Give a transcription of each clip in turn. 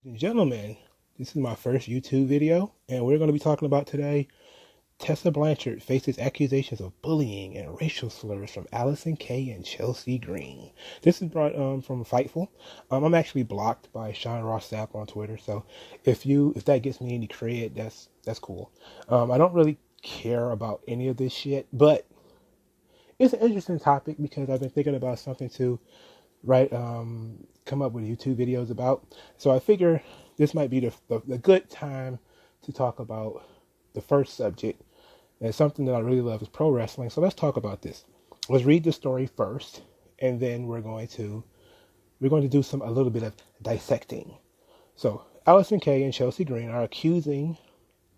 and gentlemen, this is my first YouTube video, and we're going to be talking about today Tessa Blanchard faces accusations of bullying and racial slurs from Allison Kay and Chelsea Green. This is brought from Fightful. I'm actually blocked by Sean Ross Sapp on Twitter, so if that gets me any cred, that's cool. I don't really care about any of this shit, but it's an interesting topic because I've been thinking about something to come up with YouTube videos about. So I figure this might be the good time to talk about the first subject. And something that I really love is pro wrestling. So let's talk about this. Let's read the story first, and then we're going to do a little bit of dissecting. So Allison Kay and Chelsea Green are accusing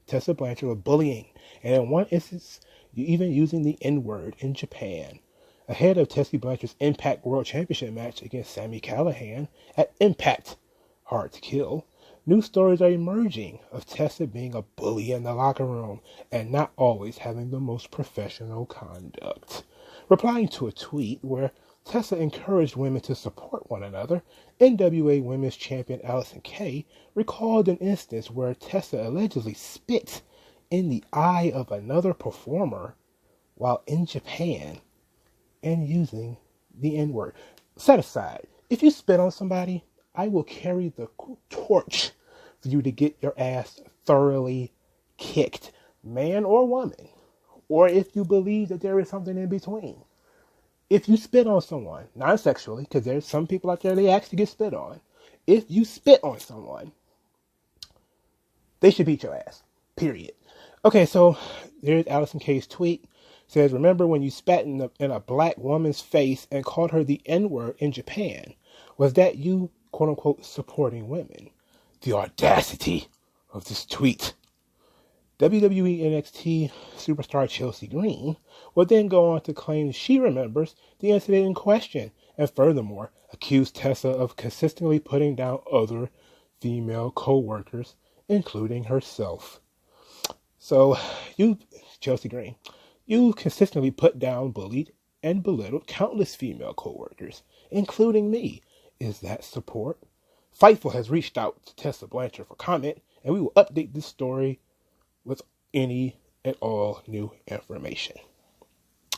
Tessa Blanchard of bullying, and in one instance, even using the N-word in Japan, ahead of Tessa Blanchard's Impact World Championship match against Sami Callihan at Impact Hard to Kill. New stories are emerging of Tessa being a bully in the locker room and not always having the most professional conduct. Replying to a tweet where Tessa encouraged women to support one another, NWA Women's Champion Allison Kay recalled an instance where Tessa allegedly spit in the eye of another performer while in Japan and using the N-word. Set aside, if you spit on somebody, I will carry the torch for you to get your ass thoroughly kicked, man or woman, or if you believe that there is something in between. If you spit on someone, non-sexually, because there's some people out there they actually get spit on, if you spit on someone, they should beat your ass, period. Okay, so there's Allison Kay's tweet. Says, remember when you spat in a black woman's face and called her the N-word in Japan? Was that you, quote unquote, supporting women? The audacity of this tweet. WWE NXT superstar Chelsea Green will then go on to claim she remembers the incident in question and furthermore accuse Tessa of consistently putting down other female co-workers, including herself. So, you, Chelsea Green, you consistently put down, bullied, and belittled countless female co-workers, including me. Is that support? Fightful has reached out to Tessa Blanchard for comment, and we will update this story with any and all new information.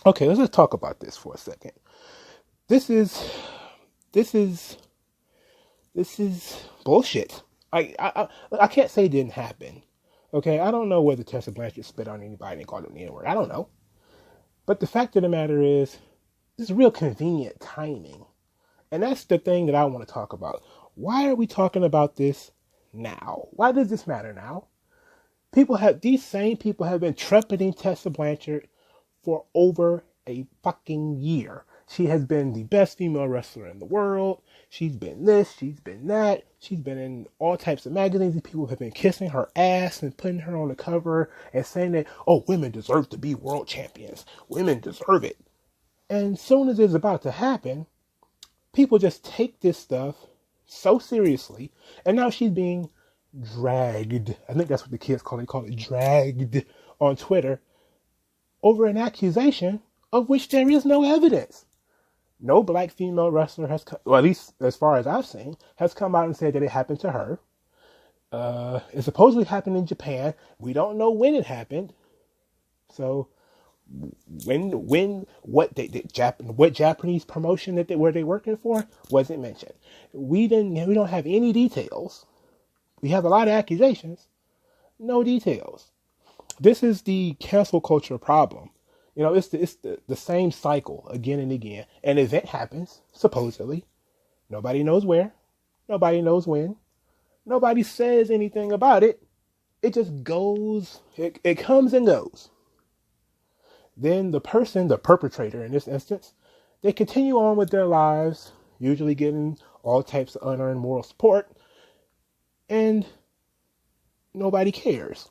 Okay, let's just talk about this for a second. This is bullshit. I can't say it didn't happen. Okay, I don't know whether Tessa Blanchard spit on anybody and called them the N-word. I don't know. But the fact of the matter is, this is real convenient timing. And that's the thing that I want to talk about. Why are we talking about this now? Why does this matter now? These same people have been trumpeting Tessa Blanchard for over a fucking year. She has been the best female wrestler in the world. She's been this, she's been that. She's been in all types of magazines. And people have been kissing her ass and putting her on the cover and saying that, oh, women deserve to be world champions. Women deserve it. And as soon as it's about to happen, people just take this stuff so seriously. And now she's being dragged. I think that's what the kids call it dragged on Twitter over an accusation of which there is no evidence. No black female wrestler has come, or at least as far as I've seen, has come out and said that it happened to her. It supposedly happened in Japan. We don't know when it happened. So what Japanese promotion were they working for wasn't mentioned. We don't have any details. We have a lot of accusations, no details. This is the cancel culture problem. You know, it's the same cycle again and again. An event happens, supposedly. Nobody knows where. Nobody knows when. Nobody says anything about it. It just goes. It comes and goes. Then the perpetrator in this instance, they continue on with their lives, usually getting all types of unearned moral support, and nobody cares.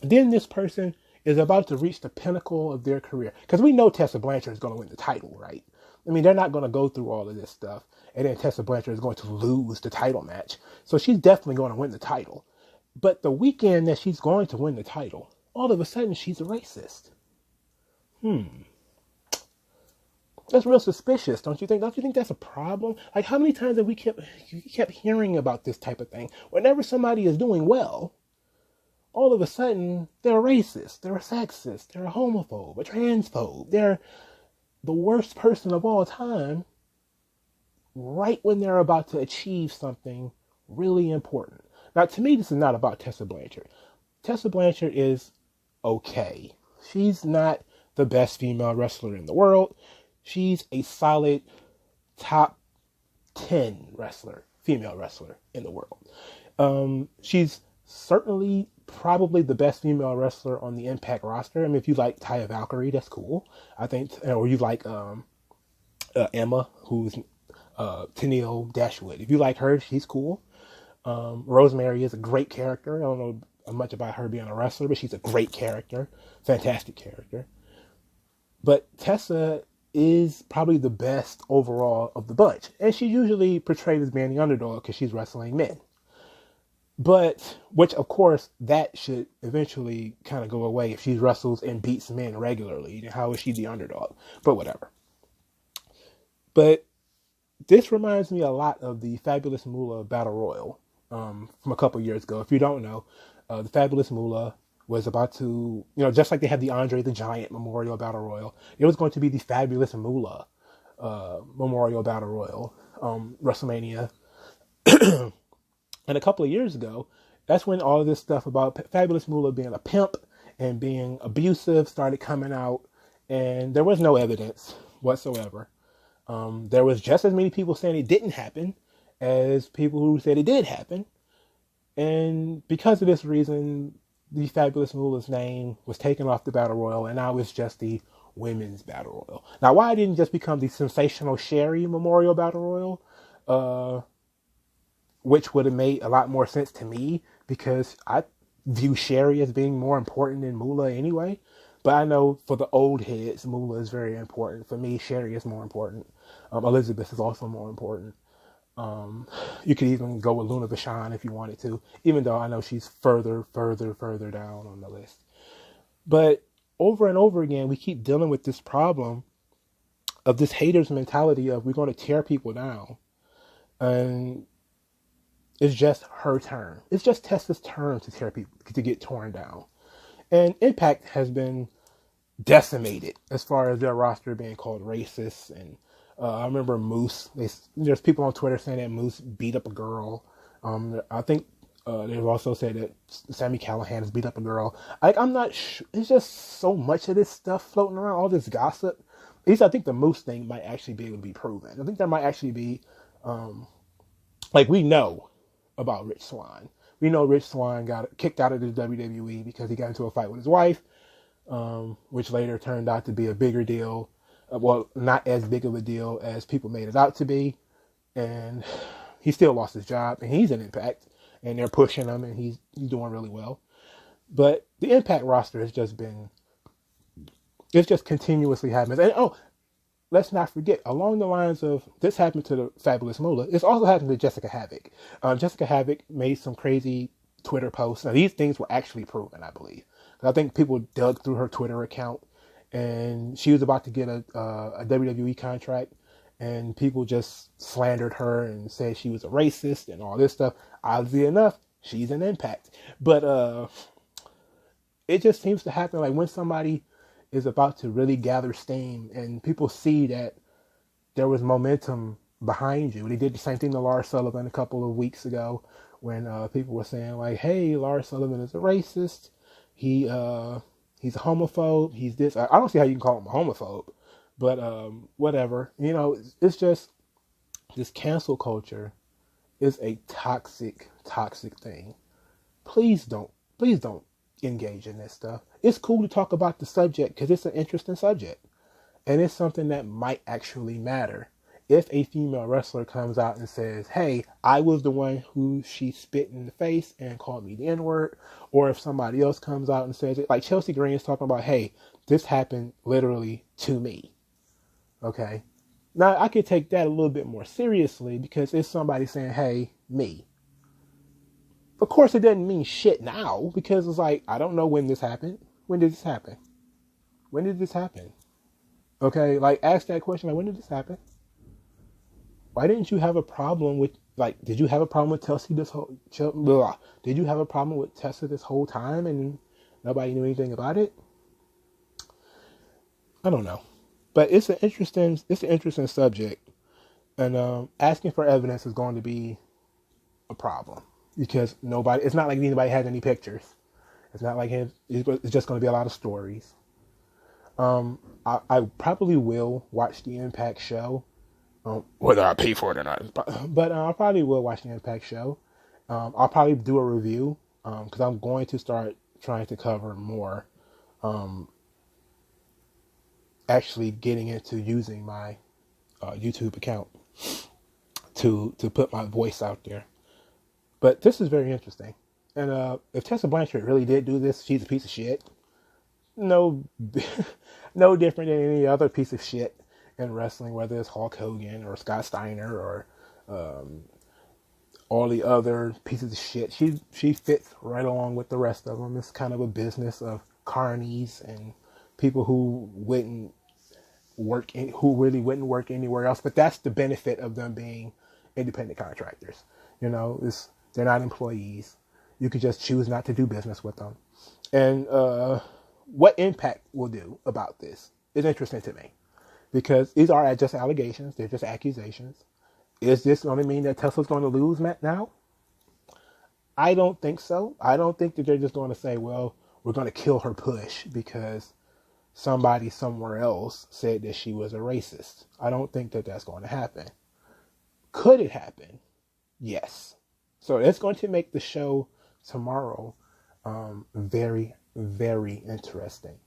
Then this person is about to reach the pinnacle of their career. Because we know Tessa Blanchard is going to win the title, right? I mean, they're not going to go through all of this stuff, and then Tessa Blanchard is going to lose the title match. So she's definitely going to win the title. But the weekend that she's going to win the title, all of a sudden she's a racist. That's real suspicious, don't you think? Don't you think that's a problem? Like, how many times have we kept hearing about this type of thing? Whenever somebody is doing well, all of a sudden, they're a racist, they're a sexist, they're a homophobe, a transphobe, they're the worst person of all time, right when they're about to achieve something really important. Now, to me, this is not about Tessa Blanchard. Tessa Blanchard is okay. She's not the best female wrestler in the world. She's a solid top 10 female wrestler in the world. She's certainly probably the best female wrestler on the Impact roster. I mean, if you like Taya Valkyrie, that's cool. I think, or you like Emma, who's Tennille Dashwood. If you like her, she's cool. Rosemary is a great character. I don't know much about her being a wrestler, but she's a great character. Fantastic character. But Tessa is probably the best overall of the bunch. And she's usually portrayed as being the underdog because she's wrestling men. But, which of course, that should eventually kind of go away if she wrestles and beats men regularly. How is she the underdog? But whatever. But this reminds me a lot of the Fabulous Moolah Battle Royal from a couple years ago. If you don't know, the Fabulous Moolah was about to, just like they had the Andre the Giant Memorial Battle Royal, it was going to be the Fabulous Moolah Memorial Battle Royal, WrestleMania. And a couple of years ago, that's when all of this stuff about Fabulous Moolah being a pimp and being abusive started coming out, and there was no evidence whatsoever. There was just as many people saying it didn't happen as people who said it did happen. And because of this reason, the Fabulous Moolah's name was taken off the Battle Royal, and now it's just the Women's Battle Royal. Now, why it didn't just become the Sensational Sherry Memorial Battle Royal, which would have made a lot more sense to me, because I view Sherry as being more important than Moolah anyway. But I know for the old heads, Moolah is very important. For me, Sherry is more important. Elizabeth is also more important. You could even go with Luna Vachon if you wanted to, even though I know she's further down on the list. But over and over again, we keep dealing with this problem of this haters mentality of we're going to tear people down. And it's just her turn. It's just Tessa's turn to get torn down. And Impact has been decimated as far as their roster being called racist. And I remember Moose. There's people on Twitter saying that Moose beat up a girl. I think they've also said that Sami Callihan has beat up a girl. I'm not sure. It's just so much of this stuff floating around, all this gossip. At least I think the Moose thing might actually be able to be proven. I think there might actually be, we know about Rich Swann. We know Rich Swann got kicked out of the WWE because he got into a fight with his wife, which later turned out to be a bigger deal. Well, not as big of a deal as people made it out to be. And he still lost his job, and he's an Impact, and they're pushing him, and he's doing really well. But the Impact roster has just been, it's just continuously happening. And let's not forget, along the lines of this happened to the Fabulous Moolah, it's also happened to Jessica Havoc. Jessica Havoc made some crazy Twitter posts. Now, these things were actually proven, I believe. I think people dug through her Twitter account, and she was about to get a WWE contract, and people just slandered her and said she was a racist and all this stuff. Oddly enough, she's an Impact. But it just seems to happen like when somebody is about to really gather steam and people see that there was momentum behind you. They did the same thing to Lars Sullivan a couple of weeks ago when people were saying like, hey, Lars Sullivan is a racist. He's a homophobe. He's this. I don't see how you can call him a homophobe, but whatever. It's just this cancel culture is a toxic thing. Please don't engage in this stuff. It's cool to talk about the subject because it's an interesting subject, and it's something that might actually matter. If a female wrestler comes out and says, hey, I was the one who she spit in the face and called me the N-word, or if somebody else comes out and says it, like Chelsea Green is talking about, hey, this happened literally to me. Okay. Now I could take that a little bit more seriously because it's somebody saying, hey, me. Of course, it doesn't mean shit now because it's like, I don't know when this happened. When did this happen? When did this happen? Okay, like ask that question. Like, when did this happen? Why didn't you have a problem with, like, did you have a problem with Tessa this whole, blah, did you have a problem with Tessa this whole time and nobody knew anything about it? I don't know, but it's an interesting subject, and asking for evidence is going to be a problem because it's not like anybody has any pictures. It's not like it's just going to be a lot of stories. I probably will watch the Impact show, whether I pay for it or not. But I probably will watch the Impact show. I'll probably do a review because I'm going to start trying to cover more. Actually, getting into using my YouTube account to put my voice out there. But this is very interesting. And if Tessa Blanchard really did do this, she's a piece of shit. No, no different than any other piece of shit in wrestling, whether it's Hulk Hogan or Scott Steiner or all the other pieces of shit. She fits right along with the rest of them. It's kind of a business of carnies and people who wouldn't who really wouldn't work anywhere else. But that's the benefit of them being independent contractors. They're not employees. You could just choose not to do business with them. And what Impact will do about this is interesting to me because these are just allegations. They're just accusations. Is this going to mean that Tesla's going to lose now? I don't think so. I don't think that they're just going to say, well, we're going to kill her push because somebody somewhere else said that she was a racist. I don't think that that's going to happen. Could it happen? Yes. So it's going to make the show tomorrow very, very interesting.